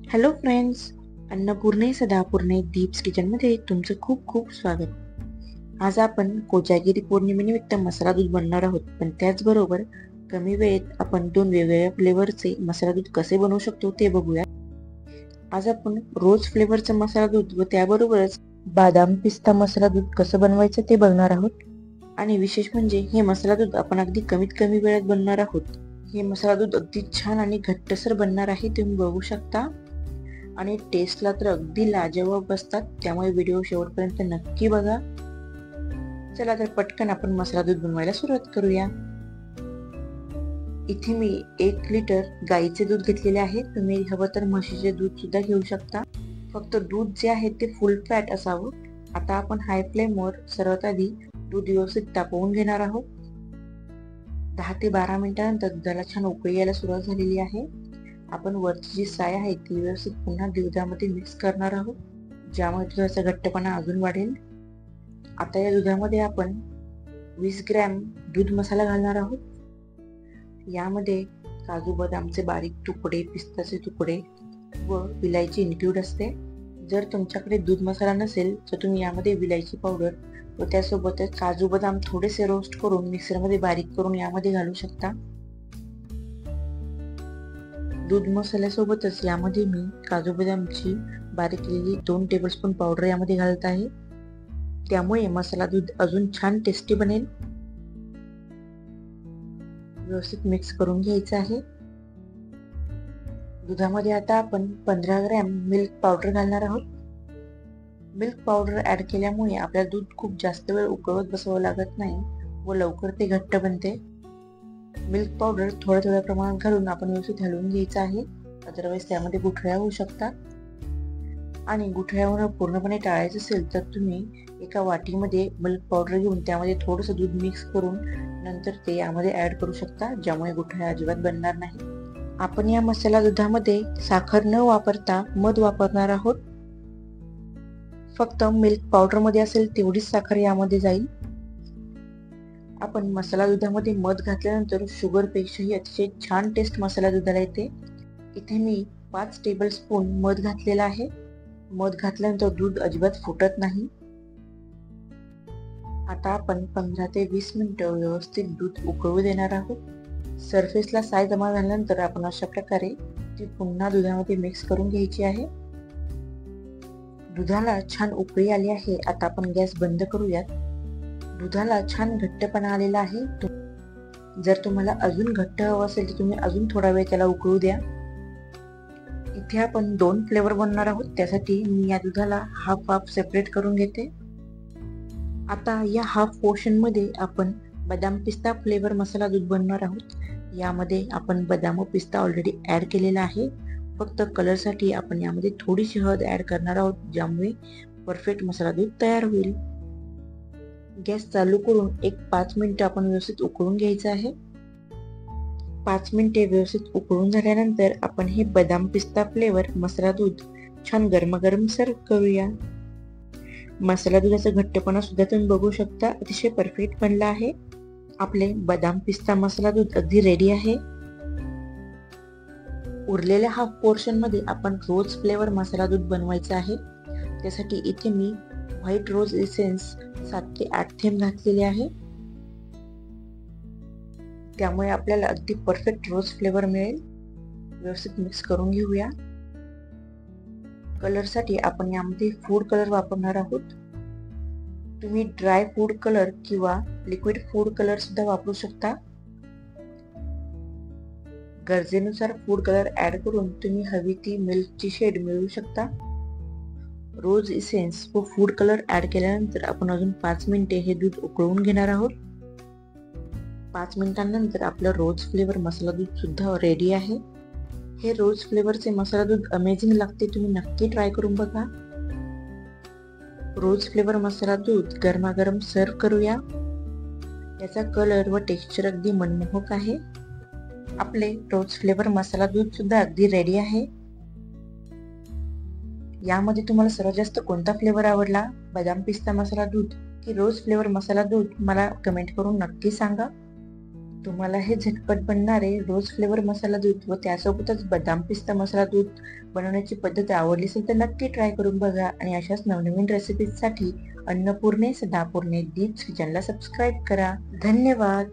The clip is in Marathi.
हॅलो फ्रेंड्स, अन्नपूर्णे सदापूर्णे दीप्स किचनमध्ये तुमचं खूप खूप स्वागत. आज आपण कोजागिरी पौर्णिमेनिमित्त मसाला दूध बनवणार आहोत, पण त्याचबरोबर कमी वेळेत आपण 2 वेगवेगळ्या फ्लेवरचे मसाला दूध कसे बनवू शकतो ते बघूया. आज आपण रोज फ्लेवरचं मसाला दूध व त्याबरोबरच बदाम पिस्ता मसाला दूध कसं बनवायचं ते बघणार आहोत. आणि विशेष म्हणजे हे मसाला दूध आपण अगदी कमीत कमी वेळात बनवणार आहोत. हे मसाला दूध अगदी छान आणि घट्टसर बनणार आहे, तुम्ही बघू शकता. आणि टेस्टला तर अगदी लाजवाब असतात, त्यामुळे व्हिडिओ शेवटपर्यंत नक्की बघा. चला तर पटकन आपण मसाला दूध बनवायला सुरुवात करूया. इथे मी 1 लिटर गाईचे दूध घेतलेले आहे. तुम्ही हवं तर म्हशीचे दूध सुद्धा घेऊ शकता. फक्त दूध जे आहे ते फुल फॅट असावं. आता आपण हाय फ्लेमवर सर्वात आधी दूध व्यवस्थित तापवून घेणार आहोत. 10 ते 12 मिनिटांनंतर दुधाला छान उकळी यायला सुरुवात झालेली आहे. आपण वरची जी साय आहे ती व्यवस्थित पुन्हा दुधामध्ये मिक्स करणार आहोत, ज्यामुळे दुधाचा घट्टपणा अजून वाढेल. आता या दुधामध्ये आपण 20 ग्रॅम दूध मसाला घालणार आहोत. यामध्ये काजू बदामचे बारीक तुकडे, पिस्ताचे तुकडे व विलायची इन्क्लूड असते. जर तुमच्याकडे दूध मसाला नसेल तर तुम्ही यामध्ये विलायची पावडर व त्यासोबतच काजू बदाम थोडेसे रोस्ट करून मिक्सरमध्ये बारीक करून यामध्ये घालू शकता. दूध मसाल्यासोबतच यामध्ये मी काजू बदामची बारीक केलेली 2 टेबलस्पून पावडर यामध्ये घालत आहे, त्यामुळे मसाला दूध अजून छान टेस्टी बनेल. व्यवस्थित मिक्स करून घ्यायचं आहे. दुधामध्ये आता आपण 15 ग्रॅम मिल्क पावडर घालणार आहोत. मिल्क पावडर ऍड केल्यामुळे आपल्याला दूध खूप जास्त वेळ उकळवत बसवावं लागत नाही व लवकर ते घट्ट बनते. मिल्क पावडर थोड्या प्रमाणात घालून आपण व्यवस्थित हलवून घ्यायचं आहे, अदरवाईज त्यामध्ये गुठळ्या होऊ शकतात. आणि गुठळ्या होणं पूर्णपणे टाळायचं असेल तर तुम्ही एका वाटीमध्ये मिल्क पावडर घेऊन त्यामध्ये थोडंसं दूध मिक्स करून नंतर ते यामध्ये ऍड करू शकता, ज्यामुळे गुठळ्या अजिबात बनणार नाही. आपण या मसाला दुधामध्ये साखर न वापरता मध वापरणार आहोत. फक्त मिल्क पावडर मध्ये असेल तेवढीच साखर यामध्ये जाईल. आपण मसाला दुधामध्ये मध घातल्यानंतर शुगर पेक्षाही अतिशय छान टेस्ट मसाला दुधाला येते. इथे मी 5 टेबलस्पून मध घातलेला आहे. मध घातल्यानंतर दूध अजिबात फुटत नाही. आता आपण 15 ते 20 मिनिटं व्यवस्थित दूध उकळू देणार आहोत. सरफेसला साय जमा झाल्यानंतर आपण अशा प्रकारे ती पुन्हा दुधामध्ये मिक्स करून घ्यायची आहे. दुधाला छान उकळी आली आहे. आता आपण गॅस बंद करूयात. दुधाला छान घट्टपणा आलेला आहे. जर तुम्हाला अजून घट्ट हवं असेल तर तुम्ही अजून थोडा वेळ त्याला उकळू द्या. इथे आपण 2 फ्लेवर बनवणार आहोत, त्यासाठी मी या दुधाला हाफ सेपरेट करून घेते. आता या हाफ पोर्शन मध्ये आपण बदाम पिस्ता फ्लेवर मसाला दूध बनवणार आहोत. यामध्ये आपण बदाम व पिस्ता ऑलरेडी ऍड केलेला आहे. फक्त कलर साठी आपण यामध्ये थोडीशी हळद ऍड करणार आहोत, ज्यामुळे परफेक्ट मसाला दूध तयार होईल. गॅस चालू करून 5 मिनिटं आपण व्यवस्थित उकळून घ्यायचं आहे. 5 मिनिटे व्यवस्थित उकळून झाल्यानंतर आपण हे बदाम पिस्ता फ्लेवर मसाला दूध छान गरमागरम सर्व करूया. मसाला दुधाचा घट्टपणा सुद्धा तुम्ही बघू शकता, अतिशय परफेक्ट बनला आहे. आपले बदाम पिस्ता मसाला दूध अगदी रेडी आहे. उरलेल्या हाफ पोर्शन मध्ये आपण रोज फ्लेवर मसाला दूध बनवायचं आहे. त्यासाठी इथे मी व्हाईट रोज इसेन्स 7 ते 8 थेंब घातलेले आहे, त्यामुळे आपल्याला अगदी परफेक्ट रोज फ्लेवर मिळेल. व्यवस्थित मिक्स करून घेऊया. कलर साठी आपण यामध्ये फूड कलर वापरणार आहोत. तुम्ही ड्राय फूड कलर किंवा लिक्विड फूड कलर सुद्धा वापरू शकता. गरजेनुसार फूड कलर ऍड करून तुम्ही हवी ती मिल्कची शेड मिळवू शकता. रोज इसेन्स व फूड कलर ऍड केल्यानंतर आपण अजून 5 मिनिटे हे दूध उकळून घेणार आहोत. 5 मिनिटांनंतर आपलं रोज फ्लेवर मसाला दूध सुद्धा रेडी आहे. हे रोज फ्लेवरचे मसाला दूध अमेझिंग लागते, तुम्ही नक्की ट्राय करून बघा. रोज फ्लेवर मसाला दूध गरमागरम सर्व करूया. याचा कलर व टेक्स्चर अगदी मनमोहक आहे. आपले रोज फ्लेवर मसाला दूध सुद्धा अगदी रेडी आहे. यामध्ये तुम्हाला सर्वात जास्त कोणता फ्लेवर आवडला, बदाम पिस्ता मसाला दूध की रोज फ्लेवर मसाला दूध, मला कमेंट करून नक्की सांगा. तुम्हाला हे झटपट बनणारे रोज फ्लेवर मसाला दूध व त्यासोबतच बदाम पिस्ता मसाला दूध बनवण्याची पद्धत आवडली असेल तर नक्की ट्राय करून बघा आणि अशाच नवनवीन रेसिपीजसाठी अन्नपूर्णे सदापूर्णे दीप्स किचनला सबस्क्राईब करा. धन्यवाद.